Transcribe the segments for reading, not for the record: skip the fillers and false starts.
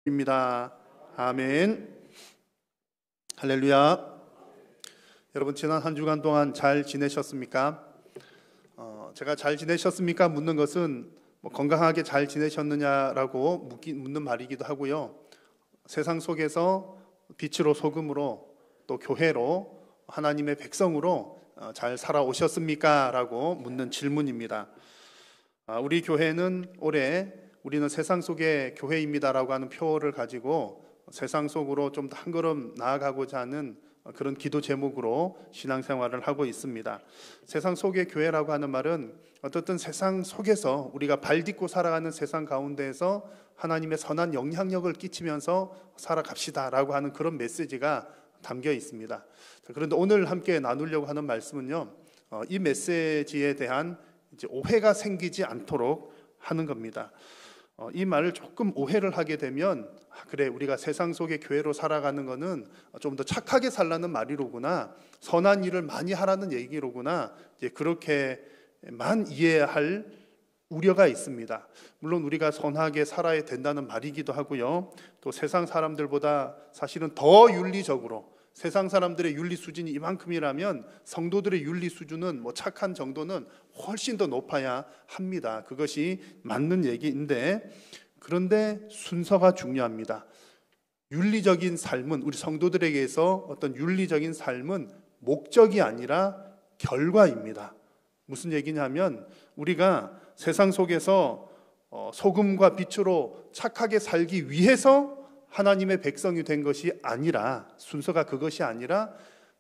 입니다. 아멘. 할렐루야. 여러분 지난 한 주간 동안 잘 지내셨습니까? 제가 잘 지내셨습니까? 묻는 것은 건강하게 잘 지내셨느냐라고 묻는 말이기도 하고요. 세상 속에서 빛으로 소금으로 또 교회로 하나님의 백성으로 잘 살아오셨습니까? 라고 묻는 질문입니다. 우리 교회는 올해 우리는 세상 속의 교회입니다라고 하는 표어를 가지고 세상 속으로 좀 더 한 걸음 나아가고자 하는 그런 기도 제목으로 신앙생활을 하고 있습니다. 세상 속의 교회라고 하는 말은 어떻든 세상 속에서 우리가 발 딛고 살아가는 세상 가운데에서 하나님의 선한 영향력을 끼치면서 살아갑시다라고 하는 그런 메시지가 담겨 있습니다. 그런데 오늘 함께 나누려고 하는 말씀은요, 이 메시지에 대한 이제 오해가 생기지 않도록 하는 겁니다. 이 말을 조금 오해를 하게 되면 그래, 우리가 세상 속의 교회로 살아가는 거는 좀 더 착하게 살라는 말이로구나, 선한 일을 많이 하라는 얘기로구나, 이제 그렇게만 이해할 우려가 있습니다. 물론 우리가 선하게 살아야 된다는 말이기도 하고요, 또 세상 사람들보다 사실은 더 윤리적으로, 세상 사람들의 윤리 수준이 이만큼이라면 성도들의 윤리 수준은 착한 정도는 훨씬 더 높아야 합니다. 그것이 맞는 얘기인데, 그런데 순서가 중요합니다. 윤리적인 삶은, 우리 성도들에게서 어떤 윤리적인 삶은 목적이 아니라 결과입니다. 무슨 얘기냐면, 우리가 세상 속에서 소금과 빛으로 착하게 살기 위해서 하나님의 백성이 된 것이 아니라, 순서가 그것이 아니라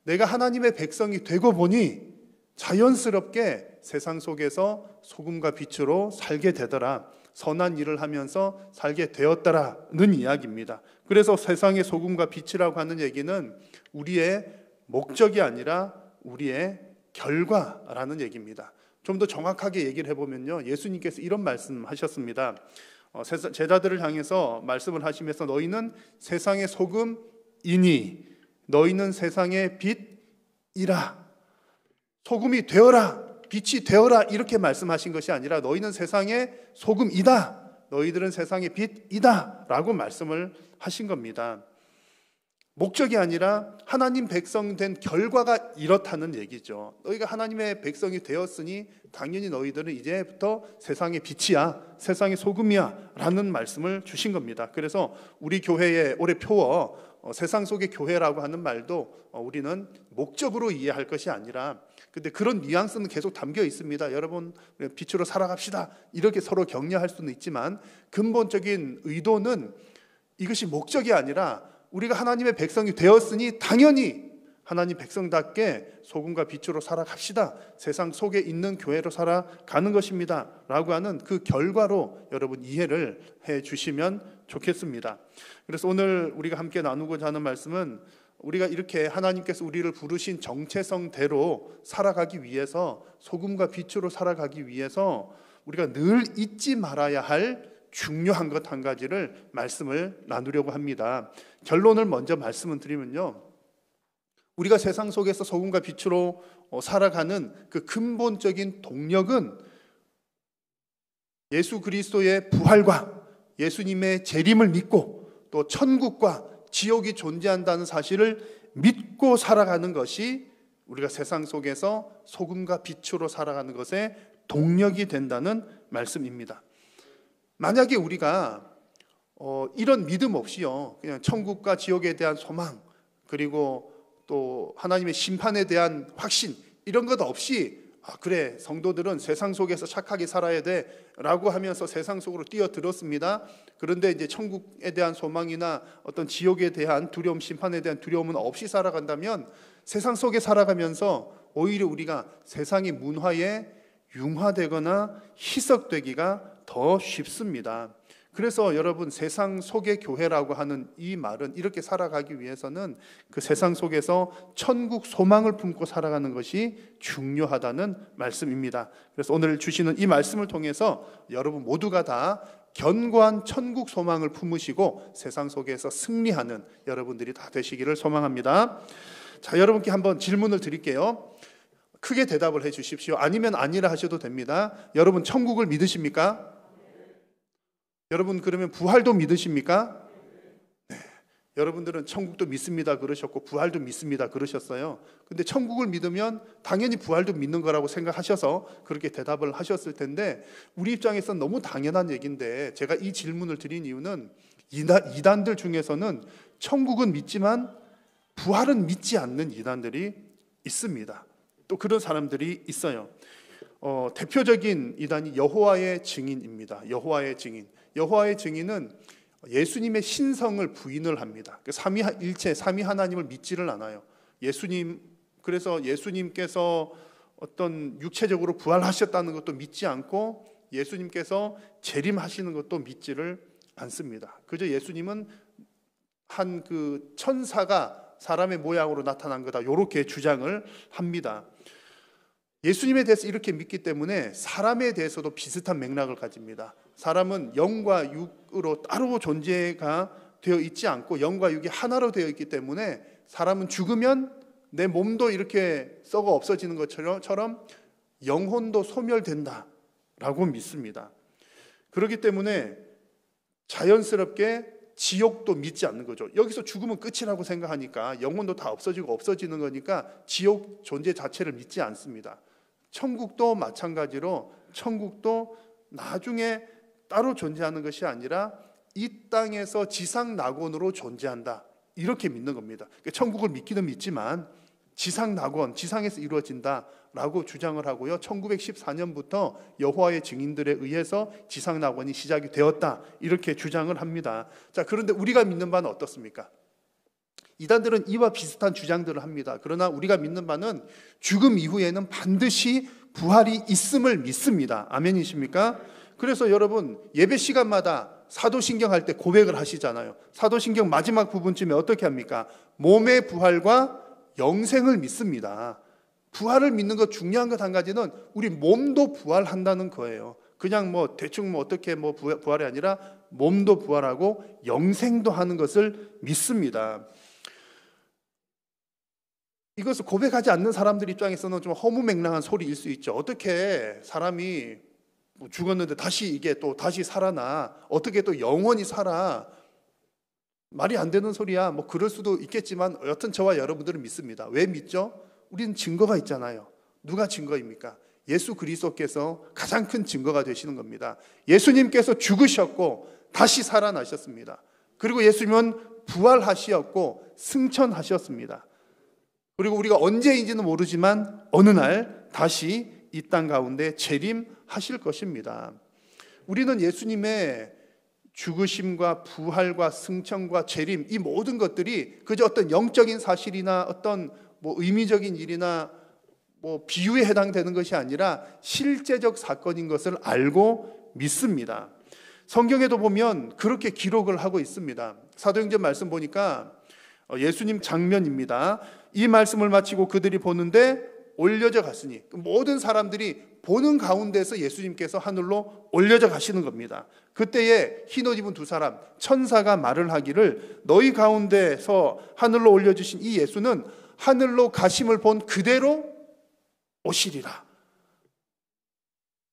내가 하나님의 백성이 되고 보니 자연스럽게 세상 속에서 소금과 빛으로 살게 되더라, 선한 일을 하면서 살게 되었더라는 이야기입니다. 그래서 세상의 소금과 빛이라고 하는 얘기는 우리의 목적이 아니라 우리의 결과라는 얘기입니다. 좀 더 정확하게 얘기를 해보면요, 예수님께서 이런 말씀하셨습니다. 제자들을 향해서 말씀을 하시면서 너희는 세상의 소금이니 너희는 세상의 빛이라, 소금이 되어라, 빛이 되어라, 이렇게 말씀하신 것이 아니라 너희는 세상의 소금이다, 너희들은 세상의 빛이다 라고 말씀을 하신 겁니다. 목적이 아니라 하나님 백성 된 결과가 이렇다는 얘기죠. 너희가 하나님의 백성이 되었으니 당연히 너희들은 이제부터 세상의 빛이야, 세상의 소금이야 라는 말씀을 주신 겁니다. 그래서 우리 교회의 올해 표어 세상 속의 교회라고 하는 말도 우리는 목적으로 이해할 것이 아니라, 근데 그런 뉘앙스는 계속 담겨 있습니다. 여러분, 빛으로 살아갑시다 이렇게 서로 격려할 수는 있지만 근본적인 의도는 이것이 목적이 아니라 우리가 하나님의 백성이 되었으니 당연히 하나님 백성답게 소금과 빛으로 살아갑시다, 세상 속에 있는 교회로 살아가는 것입니다 라고 하는 그 결과로 여러분 이해를 해 주시면 좋겠습니다. 그래서 오늘 우리가 함께 나누고자 하는 말씀은 우리가 이렇게 하나님께서 우리를 부르신 정체성대로 살아가기 위해서, 소금과 빛으로 살아가기 위해서 우리가 늘 잊지 말아야 할 중요한 것 한 가지를 말씀을 나누려고 합니다. 결론을 먼저 말씀을 드리면요, 우리가 세상 속에서 소금과 빛으로 살아가는 그 근본적인 동력은 예수 그리스도의 부활과 예수님의 재림을 믿고 또 천국과 지옥이 존재한다는 사실을 믿고 살아가는 것이 우리가 세상 속에서 소금과 빛으로 살아가는 것의 동력이 된다는 말씀입니다. 만약에 우리가 이런 믿음 없이요, 그냥 천국과 지옥에 대한 소망, 그리고 또 하나님의 심판에 대한 확신, 이런 것 없이 그래, 성도들은 세상 속에서 착하게 살아야 돼 라고 하면서 세상 속으로 뛰어들었습니다. 그런데 이제 천국에 대한 소망이나 어떤 지옥에 대한 두려움, 심판에 대한 두려움은 없이 살아간다면 세상 속에 살아가면서 오히려 우리가 세상의 문화에 융화되거나 희석되기가 더 쉽습니다. 그래서 여러분, 세상 속의 교회라고 하는 이 말은 이렇게 살아가기 위해서는 그 세상 속에서 천국 소망을 품고 살아가는 것이 중요하다는 말씀입니다. 그래서 오늘 주시는 이 말씀을 통해서 여러분 모두가 다 견고한 천국 소망을 품으시고 세상 속에서 승리하는 여러분들이 다 되시기를 소망합니다. 자, 여러분께 한번 질문을 드릴게요. 크게 대답을 해 주십시오. 아니면 아니라 하셔도 됩니다. 여러분 천국을 믿으십니까? 여러분 그러면 부활도 믿으십니까? 여러분들은 천국도 믿습니다 그러셨고 부활도 믿습니다 그러셨어요. 근데 천국을 믿으면 당연히 부활도 믿는 거라고 생각하셔서 그렇게 대답을 하셨을 텐데, 우리 입장에서는 너무 당연한 얘기인데 제가 이 질문을 드린 이유는 이단들 중에서는 천국은 믿지만 부활은 믿지 않는 이단들이 있습니다. 또 그런 사람들이 있어요. 대표적인 이단이 여호와의 증인입니다. 여호와의 증인. 여호와의 증인은 예수님의 신성을 부인을 합니다. 삼위일체, 삼위 하나님을 믿지를 않아요. 그래서 예수님께서 어떤 육체적으로 부활하셨다는 것도 믿지 않고 예수님께서 재림하시는 것도 믿지를 않습니다. 그저 예수님은 한 그 천사가 사람의 모양으로 나타난 거다, 이렇게 주장을 합니다. 예수님에 대해서 이렇게 믿기 때문에 사람에 대해서도 비슷한 맥락을 가집니다. 사람은 영과 육으로 따로 존재가 되어 있지 않고 영과 육이 하나로 되어 있기 때문에 사람은 죽으면 내 몸도 이렇게 썩어 없어지는 것처럼 영혼도 소멸된다라고 믿습니다. 그렇기 때문에 자연스럽게 지옥도 믿지 않는 거죠. 여기서 죽으면 끝이라고 생각하니까, 영혼도 다 없어지고 없어지는 거니까 지옥 존재 자체를 믿지 않습니다. 천국도 마찬가지로, 천국도 나중에 따로 존재하는 것이 아니라 이 땅에서 지상 낙원으로 존재한다, 이렇게 믿는 겁니다. 그러니까 천국을 믿기는 믿지만 지상 낙원, 지상에서 이루어진다라고 주장을 하고요. 1914년부터 여호와의 증인들에 의해서 지상 낙원이 시작이 되었다, 이렇게 주장을 합니다. 자, 그런데 우리가 믿는 바는 어떻습니까? 이단들은 이와 비슷한 주장들을 합니다. 그러나 우리가 믿는 바는 죽음 이후에는 반드시 부활이 있음을 믿습니다. 아멘이십니까? 그래서 여러분, 예배 시간마다 사도신경 할 때 고백을 하시잖아요. 사도신경 마지막 부분쯤에 어떻게 합니까? 몸의 부활과 영생을 믿습니다. 부활을 믿는 것, 중요한 것 한 가지는 우리 몸도 부활한다는 거예요. 그냥 대충 어떻게 부활이 아니라 몸도 부활하고 영생도 하는 것을 믿습니다. 이것을 고백하지 않는 사람들 입장에서는 좀 허무맹랑한 소리일 수 있죠. 어떻게 사람이 죽었는데 다시 살아나? 어떻게 또 영원히 살아? 말이 안 되는 소리야. 그럴 수도 있겠지만 여튼 저와 여러분들은 믿습니다. 왜 믿죠? 우리는 증거가 있잖아요. 누가 증거입니까? 예수 그리스도께서 가장 큰 증거가 되시는 겁니다. 예수님께서 죽으셨고 다시 살아나셨습니다. 그리고 예수님은 부활하셨고 승천하셨습니다. 그리고 우리가 언제인지는 모르지만 어느 날 다시 이 땅 가운데 재림하실 것입니다. 우리는 예수님의 죽으심과 부활과 승천과 재림, 이 모든 것들이 그저 어떤 영적인 사실이나 어떤 의미적인 일이나 비유에 해당되는 것이 아니라 실제적 사건인 것을 알고 믿습니다. 성경에도 보면 그렇게 기록을 하고 있습니다. 사도행전 말씀 보니까 예수님 장면입니다. 이 말씀을 마치고 그들이 보는데 올려져 갔으니, 모든 사람들이 보는 가운데서 예수님께서 하늘로 올려져 가시는 겁니다. 그때에 흰옷 입은 두 사람, 천사가 말을 하기를 너희 가운데서 하늘로 올려주신 이 예수는 하늘로 가심을 본 그대로 오시리라.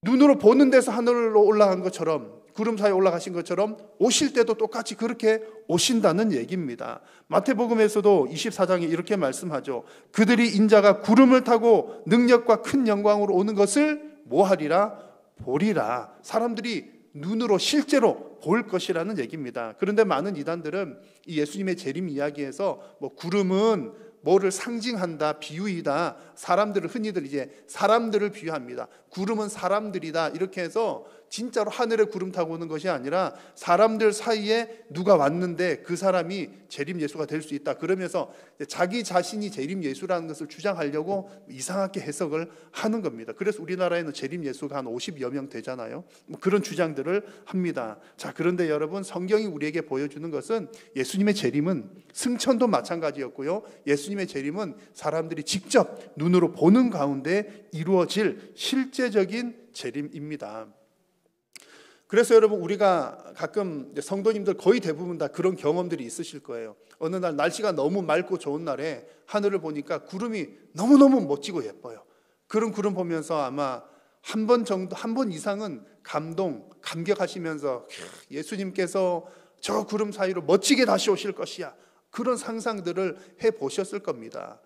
눈으로 보는 데서 하늘로 올라간 것처럼, 구름 사이에 올라가신 것처럼 오실 때도 똑같이 그렇게 오신다는 얘기입니다. 마태복음에서도 24장에 이렇게 말씀하죠. 그들이 인자가 구름을 타고 능력과 큰 영광으로 오는 것을 뭐하리라? 보리라. 사람들이 눈으로 실제로 볼 것이라는 얘기입니다. 그런데 많은 이단들은 이 예수님의 재림 이야기에서 구름은 뭐를 상징한다, 비유이다, 사람들을 흔히들 이제 사람들을 비유합니다. 구름은 사람들이다, 이렇게 해서 진짜로 하늘에 구름 타고 오는 것이 아니라 사람들 사이에 누가 왔는데 그 사람이 재림 예수가 될 수 있다, 그러면서 자기 자신이 재림 예수라는 것을 주장하려고 이상하게 해석을 하는 겁니다. 그래서 우리나라에는 재림 예수가 한 50여 명 되잖아요. 그런 주장들을 합니다. 자, 그런데 여러분, 성경이 우리에게 보여주는 것은 예수님의 재림은 승천도 마찬가지였고요, 예수님의 재림은 사람들이 직접 눈으로 보는 가운데 이루어질 실제적인 재림입니다. 그래서 여러분, 우리가 가끔 성도님들 거의 대부분 다 그런 경험들이 있으실 거예요. 어느 날 날씨가 너무 맑고 좋은 날에 하늘을 보니까 구름이 너무너무 멋지고 예뻐요. 그런 구름 보면서 아마 한 번 이상은 감격하시면서 예수님께서 저 구름 사이로 멋지게 다시 오실 것이야, 그런 상상들을 해보셨을 겁니다.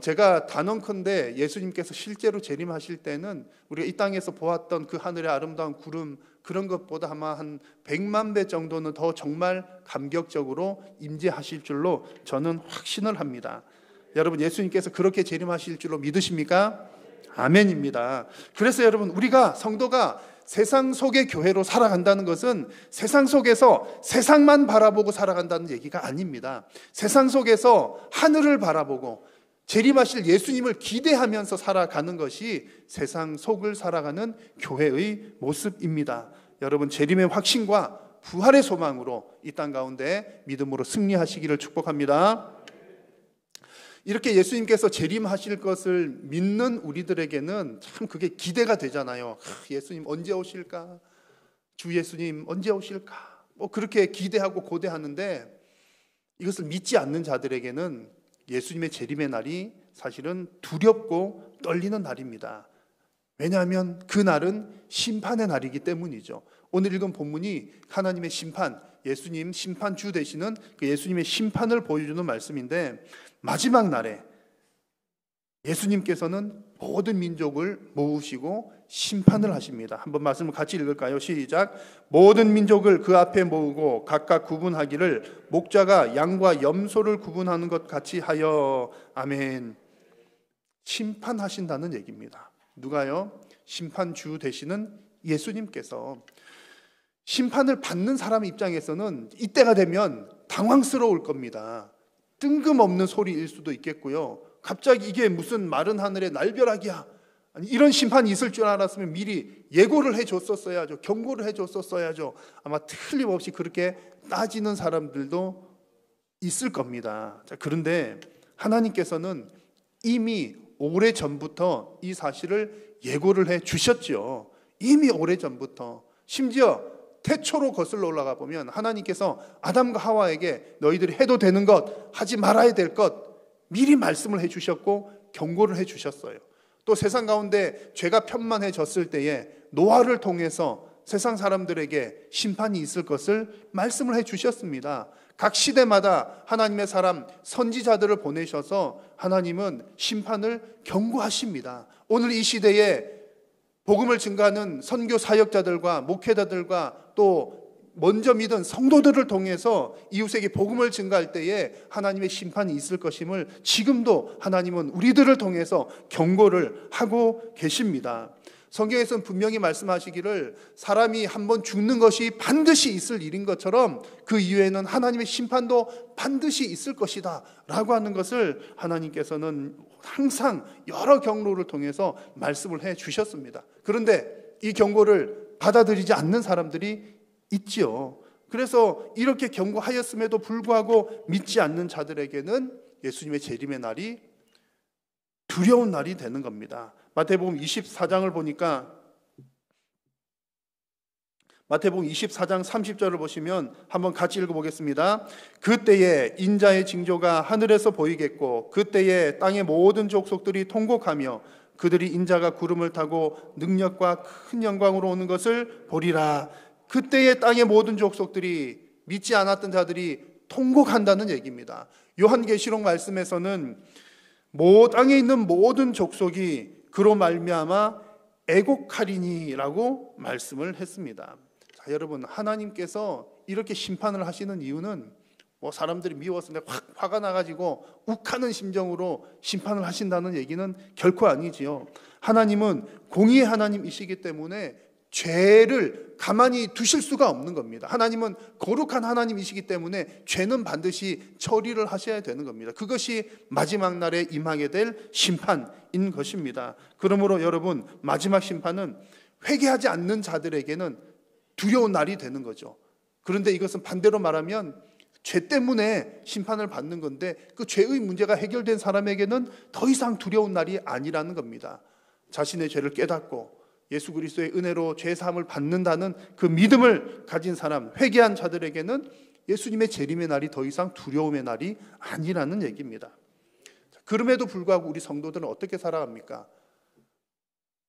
제가 단언컨대 예수님께서 실제로 재림하실 때는 우리가 이 땅에서 보았던 그 하늘의 아름다운 구름 그런 것보다 아마 한 100만 배 정도는 더 정말 감격적으로 임재하실 줄로 저는 확신을 합니다. 여러분, 예수님께서 그렇게 재림하실 줄로 믿으십니까? 아멘입니다. 그래서 여러분, 우리가 성도가 세상 속의 교회로 살아간다는 것은 세상 속에서 세상만 바라보고 살아간다는 얘기가 아닙니다. 세상 속에서 하늘을 바라보고 재림하실 예수님을 기대하면서 살아가는 것이 세상 속을 살아가는 교회의 모습입니다. 여러분, 재림의 확신과 부활의 소망으로 이 땅 가운데 믿음으로 승리하시기를 축복합니다. 이렇게 예수님께서 재림하실 것을 믿는 우리들에게는 참 그게 기대가 되잖아요. 예수님 언제 오실까? 주 예수님 언제 오실까? 그렇게 기대하고 고대하는데, 이것을 믿지 않는 자들에게는 예수님의 재림의 날이 사실은 두렵고 떨리는 날입니다. 왜냐하면 그 날은 심판의 날이기 때문이죠. 오늘 읽은 본문이 하나님의 심판, 예수님 심판주 되시는 그 예수님의 심판을 보여주는 말씀인데, 마지막 날에 예수님께서는 모든 민족을 모으시고 심판을 하십니다. 한번 말씀을 같이 읽을까요? 시작. 모든 민족을 그 앞에 모으고 각각 구분하기를 목자가 양과 염소를 구분하는 것 같이 하여. 아멘. 심판하신다는 얘기입니다. 누가요? 심판주 되시는 예수님께서. 심판을 받는 사람 입장에서는 이때가 되면 당황스러울 겁니다. 뜬금없는 소리일 수도 있겠고요. 갑자기 이게 무슨 마른 하늘의 날벼락이야, 아니, 이런 심판이 있을 줄 알았으면 미리 예고를 해줬었어야죠. 경고를 해줬었어야죠. 아마 틀림없이 그렇게 따지는 사람들도 있을 겁니다. 자, 그런데 하나님께서는 이미 오래전부터 이 사실을 예고를 해 주셨죠. 이미 오래전부터. 심지어 태초로 거슬러 올라가 보면 하나님께서 아담과 하와에게 너희들이 해도 되는 것, 하지 말아야 될 것 미리 말씀을 해 주셨고 경고를 해 주셨어요. 또 세상 가운데 죄가 편만해졌을 때에 노아를 통해서 세상 사람들에게 심판이 있을 것을 말씀을 해 주셨습니다. 각 시대마다 하나님의 사람 선지자들을 보내셔서 하나님은 심판을 경고하십니다. 오늘 이 시대에 복음을 증거하는 선교 사역자들과 목회자들과 또 먼저 믿은 성도들을 통해서 이웃에게 복음을 증거할 때에 하나님의 심판이 있을 것임을 지금도 하나님은 우리들을 통해서 경고를 하고 계십니다. 성경에서는 분명히 말씀하시기를 사람이 한번 죽는 것이 반드시 있을 일인 것처럼 그 이후에는 하나님의 심판도 반드시 있을 것이다 라고 하는 것을 하나님께서는 항상 여러 경로를 통해서 말씀을 해 주셨습니다. 그런데 이 경고를 받아들이지 않는 사람들이 있지요. 그래서 이렇게 경고하였음에도 불구하고 믿지 않는 자들에게는 예수님의 재림의 날이 두려운 날이 되는 겁니다. 마태복음 24장을 보니까 마태복음 24장 30절을 보시면 한번 같이 읽어보겠습니다. 그때에 인자의 징조가 하늘에서 보이겠고 그때에 땅의 모든 족속들이 통곡하며 그들이 인자가 구름을 타고 능력과 큰 영광으로 오는 것을 보리라. 그때에 땅의 모든 족속들이, 믿지 않았던 자들이 통곡한다는 얘기입니다. 요한계시록 말씀에서는 땅에 있는 모든 족속이 그로 말미암아 애곡하리니라고 말씀을 했습니다. 자, 여러분, 하나님께서 이렇게 심판을 하시는 이유는 사람들이 미워서 확 화가 나가지고 욱하는 심정으로 심판을 하신다는 얘기는 결코 아니지요. 하나님은 공의의 하나님이시기 때문에 죄를 가만히 두실 수가 없는 겁니다. 하나님은 거룩한 하나님이시기 때문에 죄는 반드시 처리를 하셔야 되는 겁니다. 그것이 마지막 날에 임하게 될 심판인 것입니다. 그러므로 여러분, 마지막 심판은 회개하지 않는 자들에게는 두려운 날이 되는 거죠. 그런데 이것은 반대로 말하면 죄 때문에 심판을 받는 건데 그 죄의 문제가 해결된 사람에게는 더 이상 두려운 날이 아니라는 겁니다. 자신의 죄를 깨닫고 예수 그리스도의 은혜로 죄 사함을 받는다는 그 믿음을 가진 사람, 회개한 자들에게는 예수님의 재림의 날이 더 이상 두려움의 날이 아니라는 얘기입니다. 그럼에도 불구하고 우리 성도들은 어떻게 살아갑니까?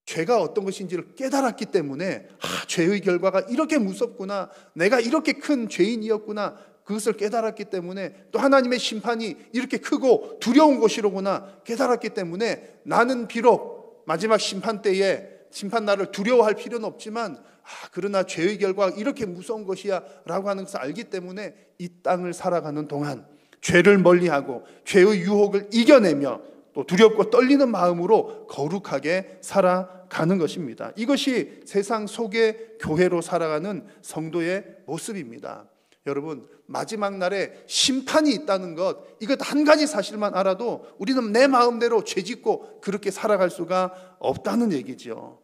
죄가 어떤 것인지를 깨달았기 때문에 죄의 결과가 이렇게 무섭구나, 내가 이렇게 큰 죄인이었구나, 그것을 깨달았기 때문에, 또 하나님의 심판이 이렇게 크고 두려운 것이로구나 깨달았기 때문에, 나는 비록 마지막 심판 때에 심판 날을 두려워할 필요는 없지만 그러나 죄의 결과가 이렇게 무서운 것이야 라고 하는 것을 알기 때문에 이 땅을 살아가는 동안 죄를 멀리하고 죄의 유혹을 이겨내며 또 두렵고 떨리는 마음으로 거룩하게 살아가는 것입니다. 이것이 세상 속의 교회로 살아가는 성도의 모습입니다. 여러분, 마지막 날에 심판이 있다는 것, 이것 한 가지 사실만 알아도 우리는 내 마음대로 죄짓고 그렇게 살아갈 수가 없다는 얘기죠.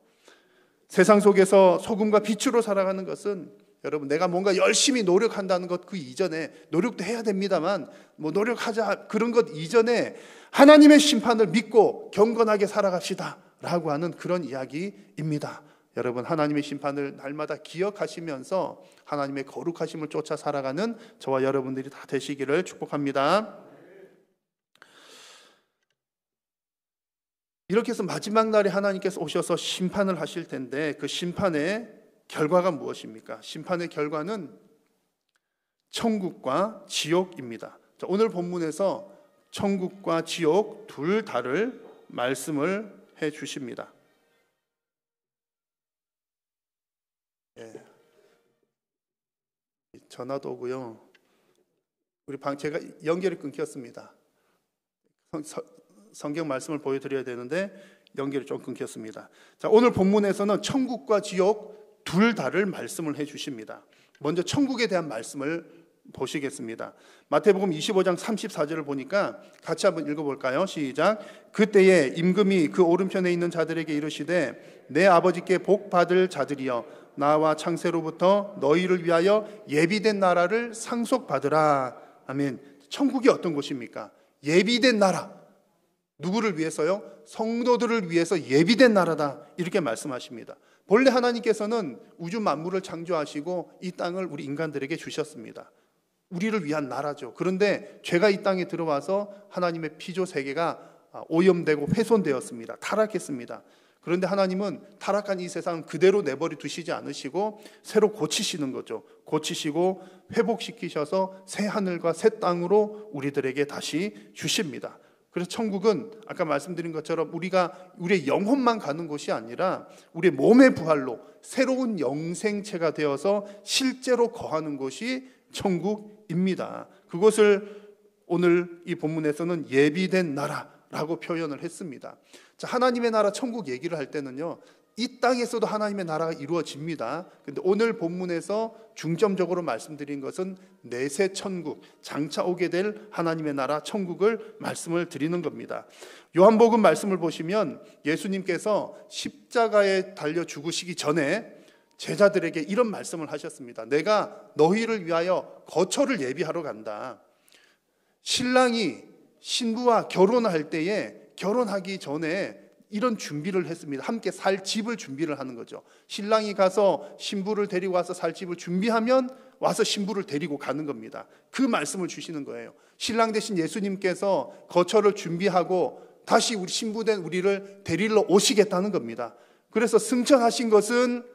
세상 속에서 소금과 빛으로 살아가는 것은, 여러분, 내가 뭔가 열심히 노력한다는 것 그 이전에, 노력도 해야 됩니다만 노력하자 그런 것 이전에 하나님의 심판을 믿고 경건하게 살아갑시다 라고 하는 그런 이야기입니다. 여러분, 하나님의 심판을 날마다 기억하시면서 하나님의 거룩하심을 쫓아 살아가는 저와 여러분들이 다 되시기를 축복합니다. 이렇게 해서 마지막 날에 하나님께서 오셔서 심판을 하실 텐데, 그 심판의 결과가 무엇입니까? 심판의 결과는 천국과 지옥입니다. 자, 오늘 본문에서 천국과 지옥 둘 다를 말씀을 해 주십니다. 전화도 오고요. 제가 연결이 끊겼습니다. 성경 말씀을 보여드려야 되는데 연결이 좀 끊겼습니다. 자, 오늘 본문에서는 천국과 지옥 둘 다를 말씀을 해 주십니다. 먼저 천국에 대한 말씀을 보시겠습니다. 마태복음 25장 34절을 보니까 같이 한번 읽어볼까요? 시작. 그때에 임금이 그 오른편에 있는 자들에게 이르시되 내 아버지께 복 받을 자들이여 나와 창세로부터 너희를 위하여 예비된 나라를 상속받으라. 아멘. 천국이 어떤 곳입니까? 예비된 나라. 누구를 위해서요? 성도들을 위해서 예비된 나라다. 이렇게 말씀하십니다. 본래 하나님께서는 우주 만물을 창조하시고 이 땅을 우리 인간들에게 주셨습니다. 우리를 위한 나라죠. 그런데 죄가 이 땅에 들어와서 하나님의 피조 세계가 오염되고 훼손되었습니다. 타락했습니다. 그런데 하나님은 타락한 이 세상을 그대로 내버려 두시지 않으시고 새로 고치시는 거죠. 고치시고 회복시키셔서 새 하늘과 새 땅으로 우리들에게 다시 주십니다. 그래서 천국은 아까 말씀드린 것처럼 우리의 영혼만 가는 곳이 아니라 우리의 몸의 부활로 새로운 영생체가 되어서 실제로 거하는 곳이 천국입니다. 그것을 오늘 이 본문에서는 예비된 나라라고 표현을 했습니다. 자, 하나님의 나라 천국 얘기를 할 때는요, 이 땅에서도 하나님의 나라가 이루어집니다. 근데 오늘 본문에서 중점적으로 말씀드린 것은 내세 천국, 장차 오게 될 하나님의 나라 천국을 말씀을 드리는 겁니다. 요한복음 말씀을 보시면 예수님께서 십자가에 달려 죽으시기 전에 제자들에게 이런 말씀을 하셨습니다. 내가 너희를 위하여 거처를 예비하러 간다. 신랑이 신부와 결혼할 때에 결혼하기 전에 이런 준비를 했습니다. 함께 살 집을 준비를 하는 거죠. 신랑이 가서 신부를 데리고 와서 살 집을 준비하면 와서 신부를 데리고 가는 겁니다. 그 말씀을 주시는 거예요. 신랑 대신 예수님께서 거처를 준비하고 다시 우리 신부된 우리를 데리러 오시겠다는 겁니다. 그래서 승천하신 것은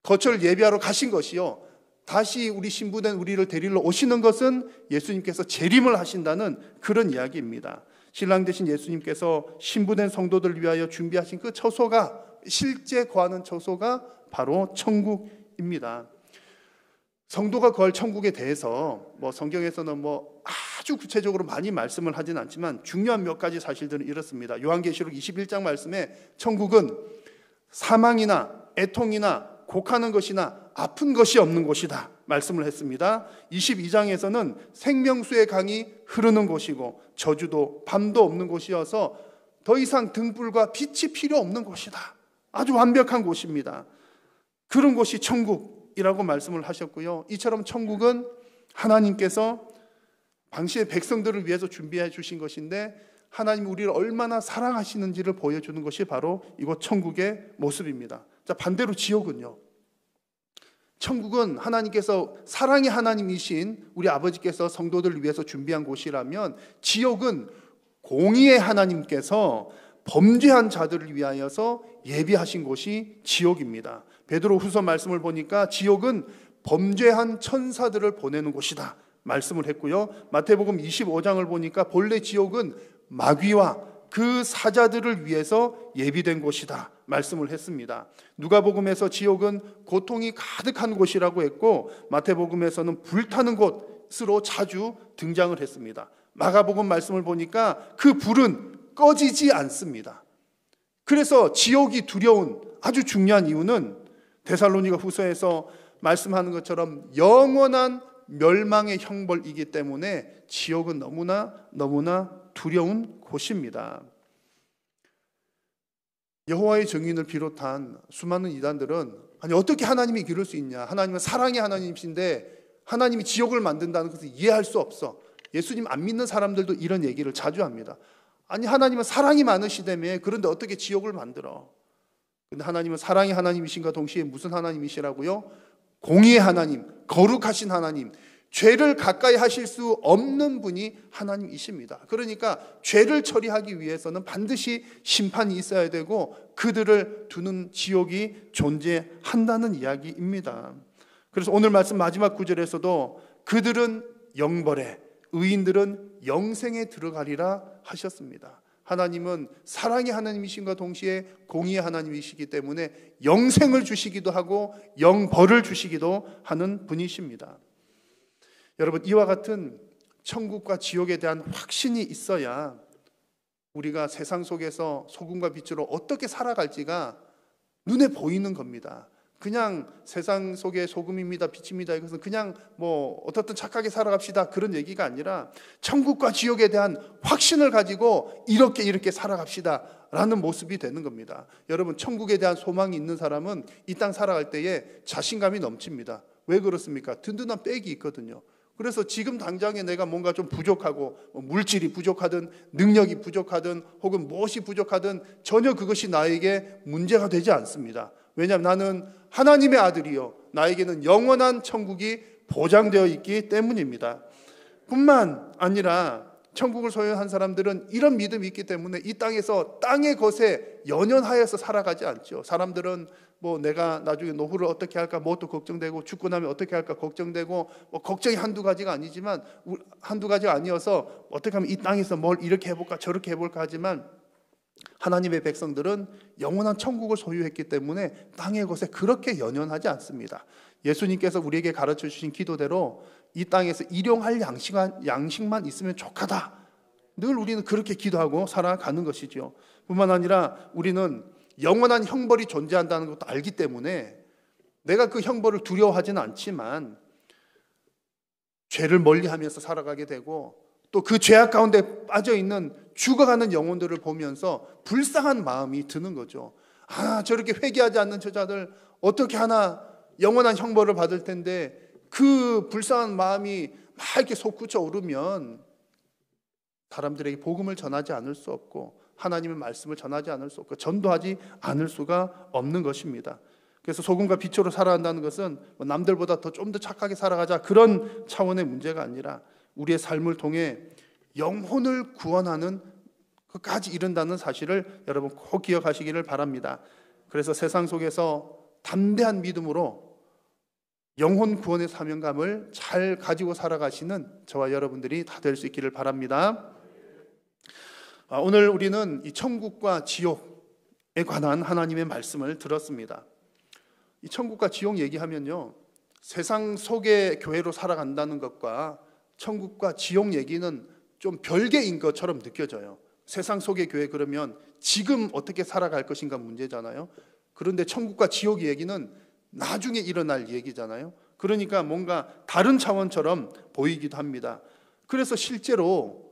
거처를 예비하러 가신 것이요, 다시 우리 신부된 우리를 데리러 오시는 것은 예수님께서 재림을 하신다는 그런 이야기입니다. 신랑 되신 예수님께서 신부된 성도들을 위하여 준비하신 그 처소가, 실제 거하는 처소가 바로 천국입니다. 성도가 거할 천국에 대해서 성경에서는 아주 구체적으로 많이 말씀을 하진 않지만 중요한 몇 가지 사실들은 이렇습니다. 요한계시록 21장 말씀에 천국은 사망이나 애통이나 곡하는 것이나 아픈 것이 없는 곳이다 말씀을 했습니다. 22장에서는 생명수의 강이 흐르는 곳이고 저주도 밤도 없는 곳이어서 더 이상 등불과 빛이 필요 없는 곳이다. 아주 완벽한 곳입니다. 그런 곳이 천국이라고 말씀을 하셨고요. 이처럼 천국은 하나님께서 당시의 백성들을 위해서 준비해 주신 것인데, 하나님이 우리를 얼마나 사랑하시는지를 보여주는 것이 바로 이곳 천국의 모습입니다. 자, 반대로 지옥은요, 천국은 하나님께서 사랑의 하나님이신 우리 아버지께서 성도들을 위해서 준비한 곳이라면, 지옥은 공의의 하나님께서 범죄한 자들을 위하여서 예비하신 곳이 지옥입니다. 베드로후서 말씀을 보니까 지옥은 범죄한 천사들을 보내는 곳이다 말씀을 했고요. 마태복음 25장을 보니까 본래 지옥은 마귀와 그 사자들을 위해서 예비된 곳이다 말씀을 했습니다. 누가복음에서 지옥은 고통이 가득한 곳이라고 했고, 마태복음에서는 불타는 곳으로 자주 등장을 했습니다. 마가복음 말씀을 보니까 그 불은 꺼지지 않습니다. 그래서 지옥이 두려운 아주 중요한 이유는 데살로니가 후서에서 말씀하는 것처럼 영원한 멸망의 형벌이기 때문에 지옥은 너무나 두려운 곳입니다. 여호와의 증인을 비롯한 수많은 이단들은 아니 어떻게 하나님이 그럴 수 있냐, 하나님은 사랑의 하나님이신데 하나님이 지옥을 만든다는 것을 이해할 수 없어. 예수님 안 믿는 사람들도 이런 얘기를 자주 합니다. 아니 하나님은 사랑이 많으시다며 그런데 어떻게 지옥을 만들어? 근데 하나님은 사랑의 하나님이신가 동시에 무슨 하나님이시라고요? 공의의 하나님, 거룩하신 하나님, 죄를 가까이 하실 수 없는 분이 하나님이십니다. 그러니까 죄를 처리하기 위해서는 반드시 심판이 있어야 되고 그들을 두는 지옥이 존재한다는 이야기입니다. 그래서 오늘 말씀 마지막 구절에서도 그들은 영벌에, 의인들은 영생에 들어가리라 하셨습니다. 하나님은 사랑의 하나님이신가 동시에 공의의 하나님이시기 때문에 영생을 주시기도 하고 영벌을 주시기도 하는 분이십니다. 여러분, 이와 같은 천국과 지옥에 대한 확신이 있어야 우리가 세상 속에서 소금과 빛으로 어떻게 살아갈지가 눈에 보이는 겁니다. 그냥 세상 속의 소금입니다, 빛입니다, 이것은 그냥 뭐 어떻든 착하게 살아갑시다 그런 얘기가 아니라 천국과 지옥에 대한 확신을 가지고 이렇게 살아갑시다 라는 모습이 되는 겁니다. 여러분, 천국에 대한 소망이 있는 사람은 이 땅 살아갈 때에 자신감이 넘칩니다. 왜 그렇습니까? 든든한 백이 있거든요. 그래서 지금 당장에 내가 뭔가 좀 부족하고 물질이 부족하든 능력이 부족하든 혹은 무엇이 부족하든 전혀 그것이 나에게 문제가 되지 않습니다. 왜냐하면 나는 하나님의 아들이요, 나에게는 영원한 천국이 보장되어 있기 때문입니다. 뿐만 아니라 천국을 소유한 사람들은 이런 믿음이 있기 때문에 이 땅에서 땅의 것에 연연하여서 살아가지 않죠. 사람들은 뭐 내가 나중에 노후를 어떻게 할까 뭣도 걱정되고 죽고 나면 어떻게 할까 걱정되고 뭐 걱정이 한두 가지가 아니어서 어떻게 하면 이 땅에서 뭘 이렇게 해볼까 저렇게 해볼까 하지만 하나님의 백성들은 영원한 천국을 소유했기 때문에 땅의 것에 그렇게 연연하지 않습니다. 예수님께서 우리에게 가르쳐 주신 기도대로 이 땅에서 일용할 양식만 있으면 족하다. 늘 우리는 그렇게 기도하고 살아가는 것이죠. 뿐만 아니라 우리는 영원한 형벌이 존재한다는 것도 알기 때문에 내가 그 형벌을 두려워하지는 않지만 죄를 멀리하면서 살아가게 되고 또 그 죄악 가운데 빠져있는 죽어가는 영혼들을 보면서 불쌍한 마음이 드는 거죠. 저렇게 회개하지 않는 저자들 어떻게 하나 영원한 형벌을 받을 텐데 그 불쌍한 마음이 막 이렇게 솟구쳐 오르면 사람들에게 복음을 전하지 않을 수 없고 하나님의 말씀을 전하지 않을 수 없고 전도하지 않을 수가 없는 것입니다. 그래서 소금과 빛으로 살아간다는 것은 남들보다 좀 더 착하게 살아가자 그런 차원의 문제가 아니라 우리의 삶을 통해 영혼을 구원하는 끝까지 이른다는 사실을 여러분 꼭 기억하시기를 바랍니다. 그래서 세상 속에서 담대한 믿음으로 영혼 구원의 사명감을 잘 가지고 살아가시는 저와 여러분들이 다 될 수 있기를 바랍니다. 오늘 우리는 이 천국과 지옥에 관한 하나님의 말씀을 들었습니다. 이 천국과 지옥 얘기하면요, 세상 속의 교회로 살아간다는 것과 천국과 지옥 얘기는 좀 별개인 것처럼 느껴져요. 세상 속의 교회 그러면 지금 어떻게 살아갈 것인가 문제잖아요. 그런데 천국과 지옥 얘기는 나중에 일어날 얘기잖아요. 그러니까 뭔가 다른 차원처럼 보이기도 합니다. 그래서 실제로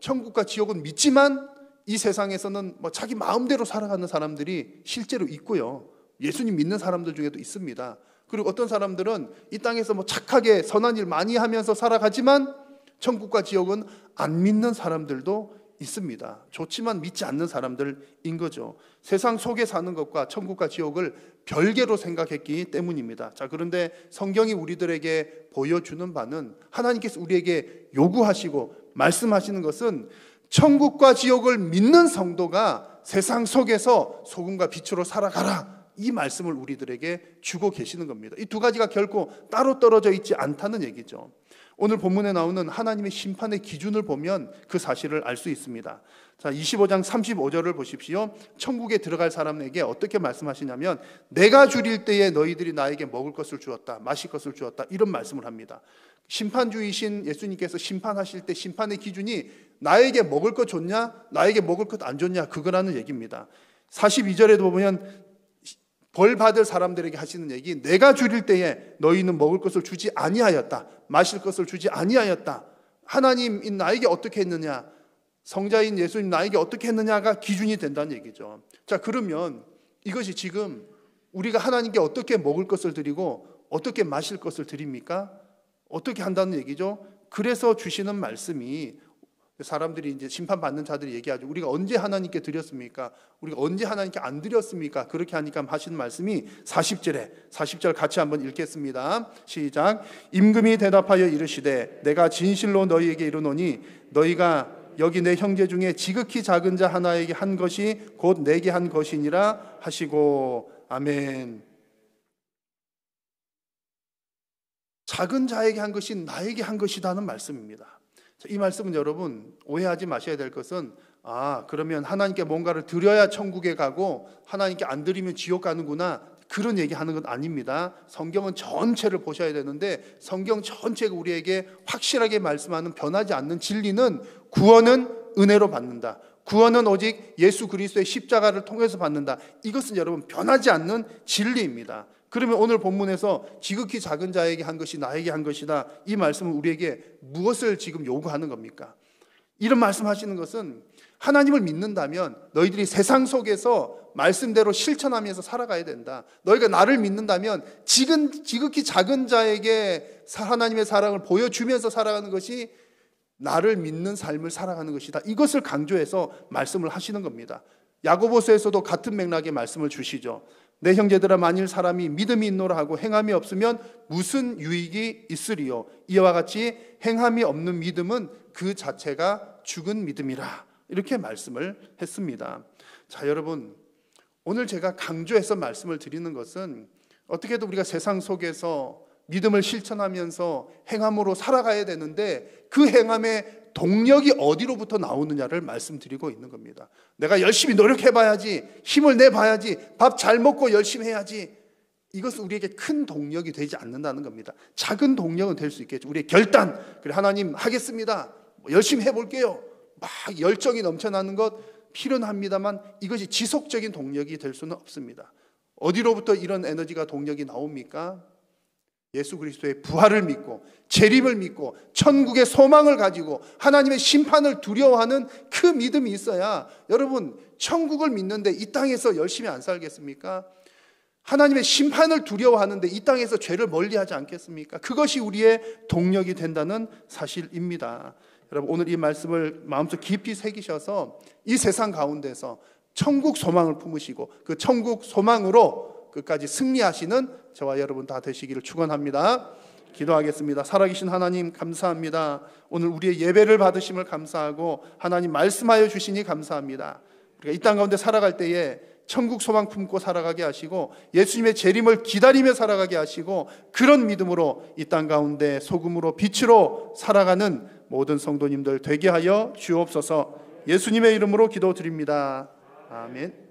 천국과 지옥은 믿지만 이 세상에서는 뭐 자기 마음대로 살아가는 사람들이 실제로 있고요. 예수님 믿는 사람들 중에도 있습니다. 그리고 어떤 사람들은 이 땅에서 뭐 착하게 선한 일 많이 하면서 살아가지만 천국과 지옥은 안 믿는 사람들도 있습니다. 좋지만 믿지 않는 사람들인 거죠. 세상 속에 사는 것과 천국과 지옥을 별개로 생각했기 때문입니다. 자, 그런데 성경이 우리들에게 보여주는 바는 하나님께서 우리에게 요구하시고 말씀하시는 것은 천국과 지옥을 믿는 성도가 세상 속에서 소금과 빛으로 살아가라, 이 말씀을 우리들에게 주고 계시는 겁니다. 이 두 가지가 결코 따로 떨어져 있지 않다는 얘기죠. 오늘 본문에 나오는 하나님의 심판의 기준을 보면 그 사실을 알 수 있습니다. 자, 25장 35절을 보십시오. 천국에 들어갈 사람에게 어떻게 말씀하시냐면 내가 줄일 때에 너희들이 나에게 먹을 것을 주었다, 마실 것을 주었다, 이런 말씀을 합니다. 심판주이신 예수님께서 심판하실 때 심판의 기준이 나에게 먹을 것 줬냐, 나에게 먹을 것 안 줬냐, 그거라는 얘기입니다. 42절에도 보면 벌 받을 사람들에게 하시는 얘기, 내가 줄일 때에 너희는 먹을 것을 주지 아니하였다, 마실 것을 주지 아니하였다. 하나님인 나에게 어떻게 했느냐, 성자인 예수님 나에게 어떻게 했느냐가 기준이 된다는 얘기죠. 자, 그러면 이것이 지금 우리가 하나님께 어떻게 먹을 것을 드리고 어떻게 마실 것을 드립니까? 어떻게 한다는 얘기죠? 그래서 주시는 말씀이, 사람들이 이제 심판받는 자들이 얘기하죠. 우리가 언제 하나님께 드렸습니까? 우리가 언제 하나님께 안 드렸습니까? 그렇게 하니까 하시는 말씀이 40절 같이 한번 읽겠습니다. 시작. 임금이 대답하여 이르시되 내가 진실로 너희에게 이르노니 너희가 여기 내 형제 중에 지극히 작은 자 하나에게 한 것이 곧 내게 한 것이니라 하시고. 아멘. 작은 자에게 한 것이 나에게 한 것이다는 말씀입니다. 이 말씀은 여러분 오해하지 마셔야 될 것은, 그러면 하나님께 뭔가를 드려야 천국에 가고 하나님께 안 드리면 지옥 가는구나, 그런 얘기하는 건 아닙니다. 성경은 전체를 보셔야 되는데 성경 전체가 우리에게 확실하게 말씀하는 변하지 않는 진리는 구원은 은혜로 받는다, 구원은 오직 예수 그리스도의 십자가를 통해서 받는다, 이것은 여러분 변하지 않는 진리입니다. 그러면 오늘 본문에서 지극히 작은 자에게 한 것이 나에게 한 것이다, 이 말씀은 우리에게 무엇을 지금 요구하는 겁니까? 이런 말씀하시는 것은 하나님을 믿는다면 너희들이 세상 속에서 말씀대로 실천하면서 살아가야 된다. 너희가 나를 믿는다면 지극히 작은 자에게 하나님의 사랑을 보여주면서 살아가는 것이 나를 믿는 삶을 살아가는 것이다, 이것을 강조해서 말씀을 하시는 겁니다. 야고보서에서도 같은 맥락의 말씀을 주시죠. 내 형제들아, 만일 사람이 믿음이 있노라 하고 행함이 없으면 무슨 유익이 있으리요? 이와 같이 행함이 없는 믿음은 그 자체가 죽은 믿음이라, 이렇게 말씀을 했습니다. 자, 여러분, 오늘 제가 강조해서 말씀을 드리는 것은 어떻게든 우리가 세상 속에서 믿음을 실천하면서 행함으로 살아가야 되는데 그 행함의 동력이 어디로부터 나오느냐를 말씀드리고 있는 겁니다. 내가 열심히 노력해봐야지, 힘을 내봐야지, 밥 잘 먹고 열심히 해야지, 이것은 우리에게 큰 동력이 되지 않는다는 겁니다. 작은 동력은 될 수 있겠죠. 우리의 결단, 그래 하나님 하겠습니다, 열심히 해볼게요, 막 열정이 넘쳐나는 것 필요합니다만 이것이 지속적인 동력이 될 수는 없습니다. 어디로부터 이런 에너지가 동력이 나옵니까? 예수 그리스도의 부활을 믿고 재림을 믿고 천국의 소망을 가지고 하나님의 심판을 두려워하는 그 믿음이 있어야, 여러분 천국을 믿는데 이 땅에서 열심히 안 살겠습니까? 하나님의 심판을 두려워하는데 이 땅에서 죄를 멀리하지 않겠습니까? 그것이 우리의 동력이 된다는 사실입니다. 여러분, 오늘 이 말씀을 마음속 깊이 새기셔서 이 세상 가운데서 천국 소망을 품으시고 그 천국 소망으로 끝까지 승리하시는 저와 여러분 다 되시기를 축원합니다. 기도하겠습니다. 살아계신 하나님, 감사합니다. 오늘 우리의 예배를 받으심을 감사하고 하나님 말씀하여 주시니 감사합니다. 우리가 이 땅 가운데 살아갈 때에 천국 소망 품고 살아가게 하시고 예수님의 재림을 기다리며 살아가게 하시고 그런 믿음으로 이 땅 가운데 소금으로 빛으로 살아가는 모든 성도님들 되게 하여 주옵소서. 예수님의 이름으로 기도드립니다. 아멘.